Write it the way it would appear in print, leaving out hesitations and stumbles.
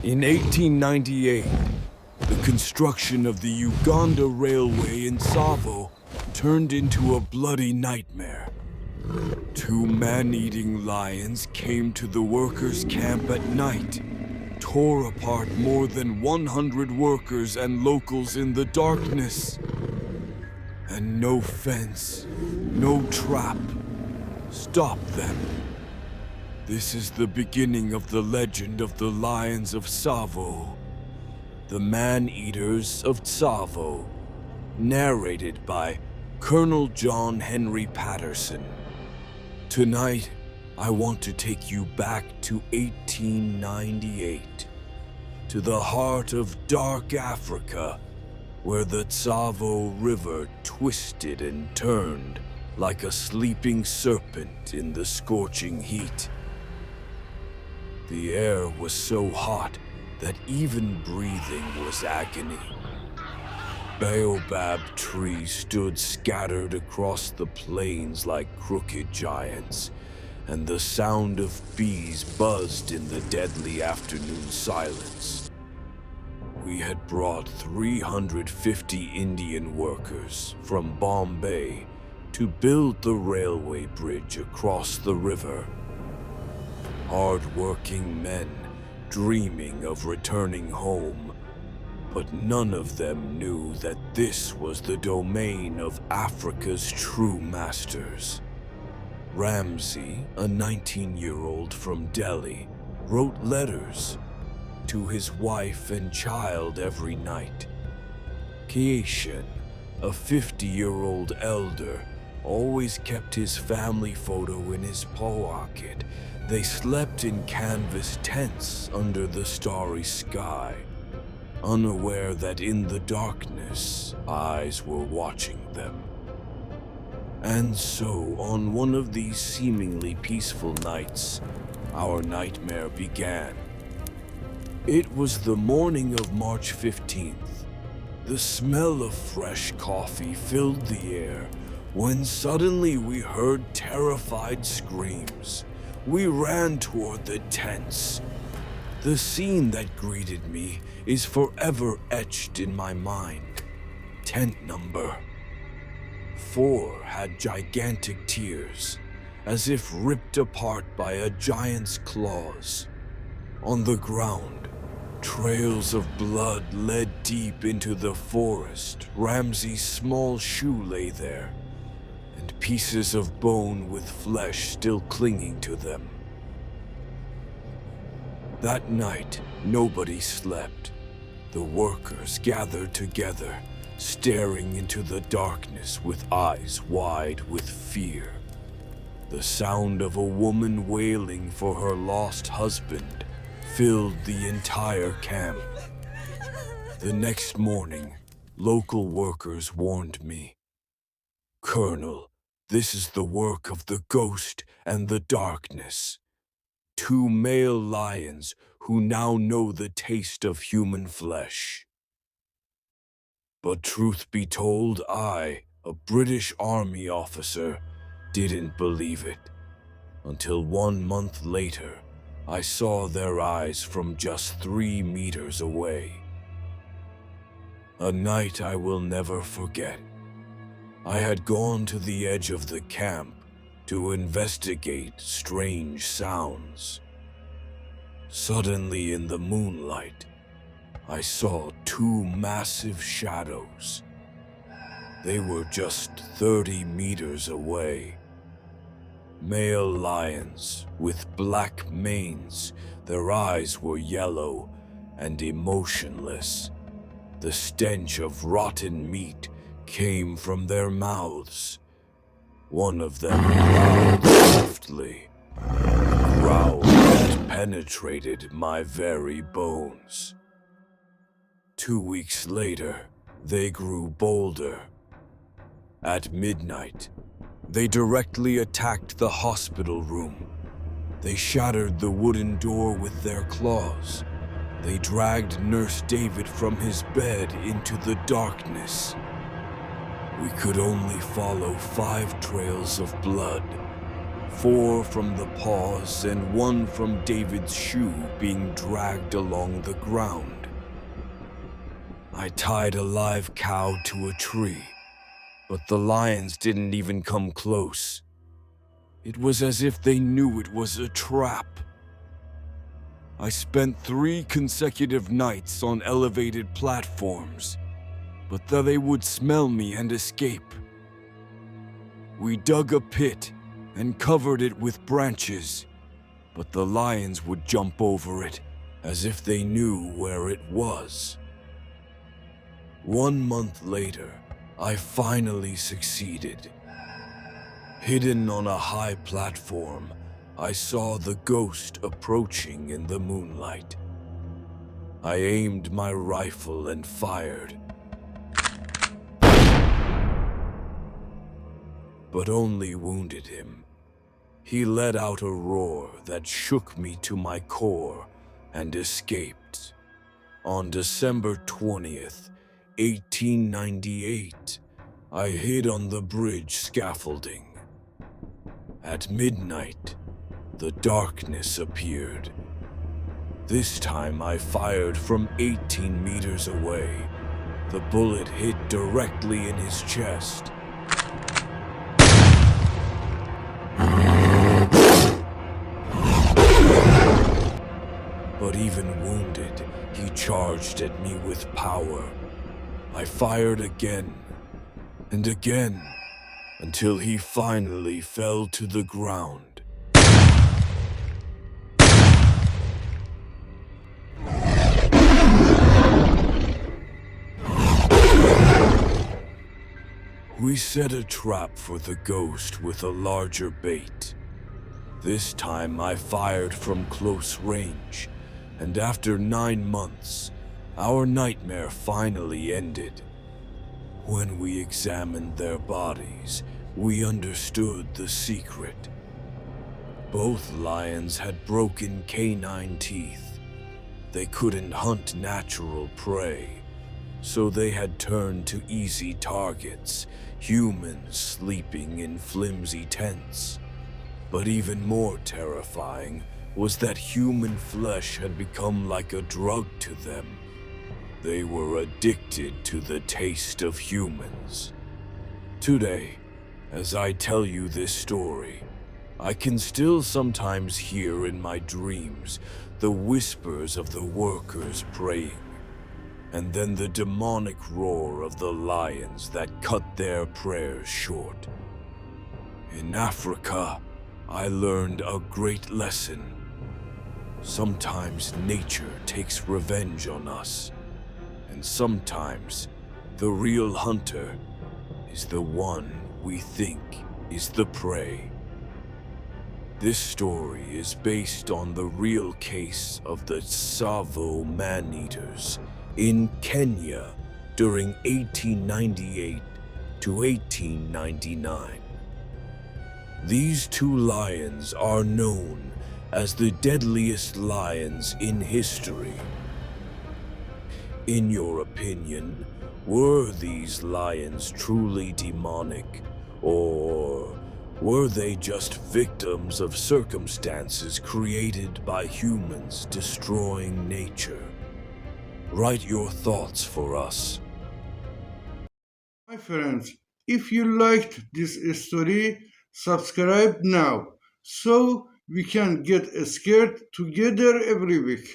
In 1898, the construction of the Uganda Railway in Tsavo turned into a bloody nightmare. Two man-eating lions came to the workers' camp at night, tore apart more than 100 workers and locals in the darkness. And no fence, no trap stopped them. This is the beginning of the legend of the Lions of Tsavo, the Man-Eaters of Tsavo, narrated by Colonel John Henry Patterson. Tonight, I want to take you back to 1898, to the heart of dark Africa, where the Tsavo River twisted and turned like a sleeping serpent in the scorching heat. The air was so hot that even breathing was agony. Baobab trees stood scattered across the plains like crooked giants, and the sound of bees buzzed in the deadly afternoon silence. We had brought 350 Indian workers from Bombay to build the railway bridge across the river. Hard-working men dreaming of returning home, but none of them knew that this was the domain of Africa's true masters. Ramsey, a 19-year-old from Delhi, wrote letters to his wife and child every night. Kieshan, a 50-year-old elder, always kept his family photo in his pocket. They slept in canvas tents under the starry sky, unaware that in the darkness, eyes were watching them. And so, on one of these seemingly peaceful nights, our nightmare began. It was the morning of March 15th. The smell of fresh coffee filled the air when suddenly we heard terrified screams. We ran toward the tents. The scene that greeted me is forever etched in my mind. Tent number 4 had gigantic tears, as if ripped apart by a giant's claws. On the ground, trails of blood led deep into the forest. Ramsey's small shoe lay there, and pieces of bone with flesh still clinging to them. That night, nobody slept. The workers gathered together, staring into the darkness with eyes wide with fear. The sound of a woman wailing for her lost husband filled the entire camp. The next morning, local workers warned me. "Colonel, this is the work of the ghost and the darkness. 2 male lions who now know the taste of human flesh." But truth be told, I, a British Army officer, didn't believe it. Until 1 month later, I saw their eyes from just 3 meters away. A night I will never forget. I had gone to the edge of the camp to investigate strange sounds. Suddenly in the moonlight, I saw 2 massive shadows. They were just 30 meters away. Male lions with black manes, their eyes were yellow and emotionless. The stench of rotten meat came from their mouths. One of them growled softly, a growl that penetrated my very bones. 2 weeks later, they grew bolder. At midnight, they directly attacked the hospital room. They shattered the wooden door with their claws. They dragged Nurse David from his bed into the darkness. We could only follow 5 trails of blood, 4 from the paws and 1 from David's shoe being dragged along the ground. I tied a live cow to a tree, but the lions didn't even come close. It was as if they knew it was a trap. I spent 3 consecutive nights on elevated platforms, but that they would smell me and escape. We dug a pit and covered it with branches, but the lions would jump over it as if they knew where it was. 1 month later, I finally succeeded. Hidden on a high platform, I saw the ghost approaching in the moonlight. I aimed my rifle and fired, but only wounded him. He let out a roar that shook me to my core and escaped. On December 20th, 1898, I hid on the bridge scaffolding. At midnight, the darkness appeared. This time I fired from 18 meters away. The bullet hit directly in his chest. But even wounded, he charged at me with power. I fired again and again until he finally fell to the ground. We set a trap for the ghost with a larger bait. This time I fired from close range, and after 9 months, our nightmare finally ended. When we examined their bodies, we understood the secret. Both lions had broken canine teeth. They couldn't hunt natural prey, so they had turned to easy targets, humans sleeping in flimsy tents. But even more terrifying was that human flesh had become like a drug to them. They were addicted to the taste of humans. Today, as I tell you this story, I can still sometimes hear in my dreams the whispers of the workers praying, and then the demonic roar of the lions that cut their prayers short. In Africa, I learned a great lesson. Sometimes nature takes revenge on us, and sometimes the real hunter is the one we think is the prey. This story is based on the real case of the Tsavo Man-Eaters in Kenya during 1898 to 1899. These 2 lions are known as the deadliest lions in history. In your opinion, were these lions truly demonic, or were they just victims of circumstances created by humans destroying nature? Write your thoughts for us. My friends, if you liked this story, subscribe now so we can get scared together every week.